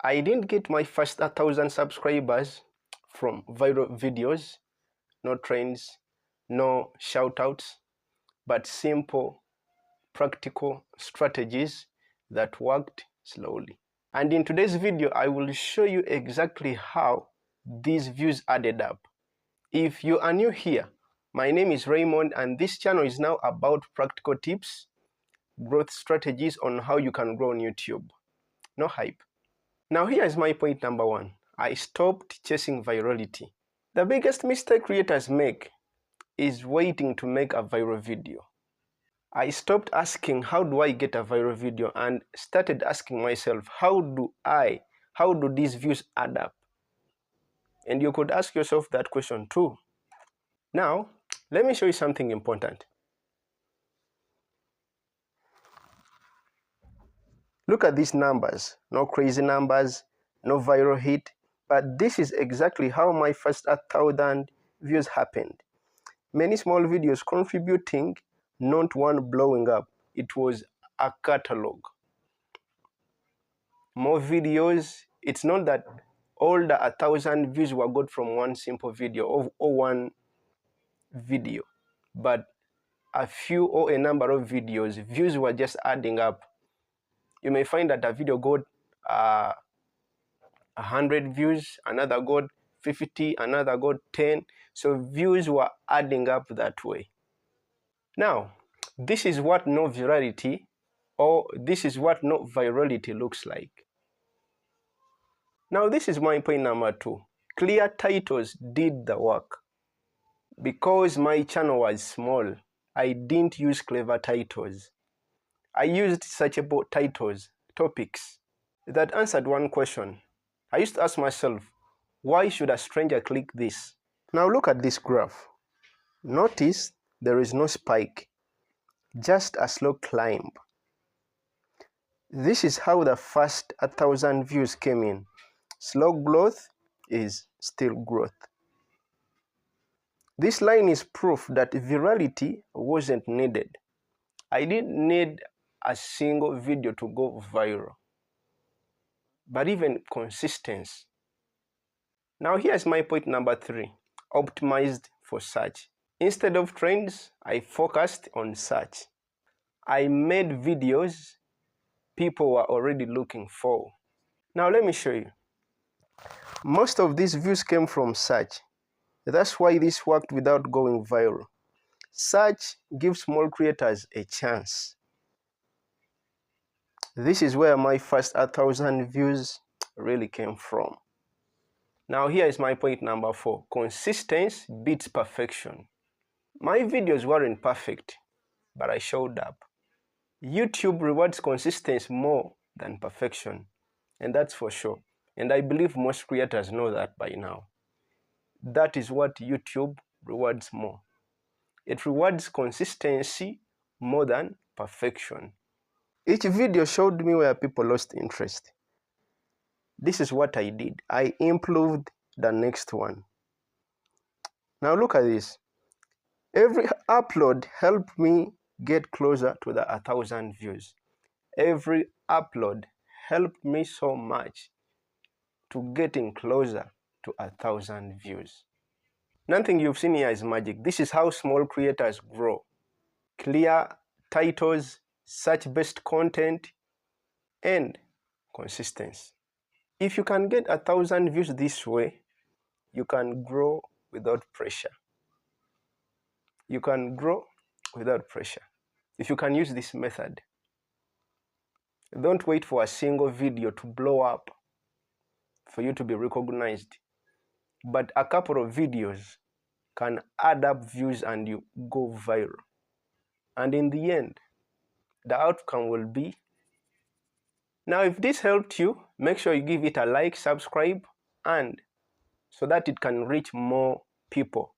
I didn't get my first 1,000 subscribers from viral videos, no trends, no shoutouts, but simple, practical strategies that worked slowly. And in today's video, I will show you exactly how these views added up. If you are new here, my name is Raymond, and this channel is now about practical tips, growth strategies on how you can grow on YouTube. No hype. Now here is my point number one. I stopped chasing virality. The biggest mistake creators make is waiting to make a viral video. I stopped asking how do I get a viral video and started asking myself how do these views add up? And you could ask yourself that question too. Now, let me show you something important. Look at these numbers, no crazy numbers, no viral hit, but this is exactly how my first 1,000 views happened. Many small videos contributing, not one blowing up. It was a catalog. More videos, it's not that all the 1,000 views were got from one simple video or one video, but a few or a number of videos, views were just adding up. You may find that a video got 100 views, another got 50, another got 10. So views were adding up that way. Now, this is what no virality looks like. Now, this is my point number two. Clear titles did the work. Because my channel was small, I didn't use clever titles. I used searchable titles, topics, that answered one question. I used to ask myself, why should a stranger click this? Now look at this graph. Notice there is no spike, just a slow climb. This is how the first 1,000 views came in. Slow growth is still growth. This line is proof that virality wasn't needed. I didn't need a single video to go viral, but even consistency. Now here's my point number three, optimized for search. Instead of trends, I focused on search. I made videos people were already looking for. Now let me show you. Most of these views came from search. That's why this worked without going viral. Search gives small creators a chance. This is where my first 1,000 views really came from. Now here is my point number four. Consistency beats perfection. My videos weren't perfect, but I showed up. YouTube rewards consistency more than perfection, and that's for sure. And I believe most creators know that by now. That is what YouTube rewards more. It rewards consistency more than perfection. Each video showed me where people lost interest. This is what I did. I improved the next one. Now look at this. Every upload helped me get closer to the 1,000 views. Every upload helped me so much to getting closer to 1,000 views. Nothing you've seen here is magic. This is how small creators grow. Clear titles, search-based content, and consistency. If you can get 1,000 views this way, you can grow without pressure. You can grow without pressure if you can use this method. Don't wait for a single video to blow up for you to be recognized. But a couple of videos can add up views and you go viral. And in the end, the outcome will be. Now, if this helped you, make sure you give it a like, subscribe, and so that it can reach more people.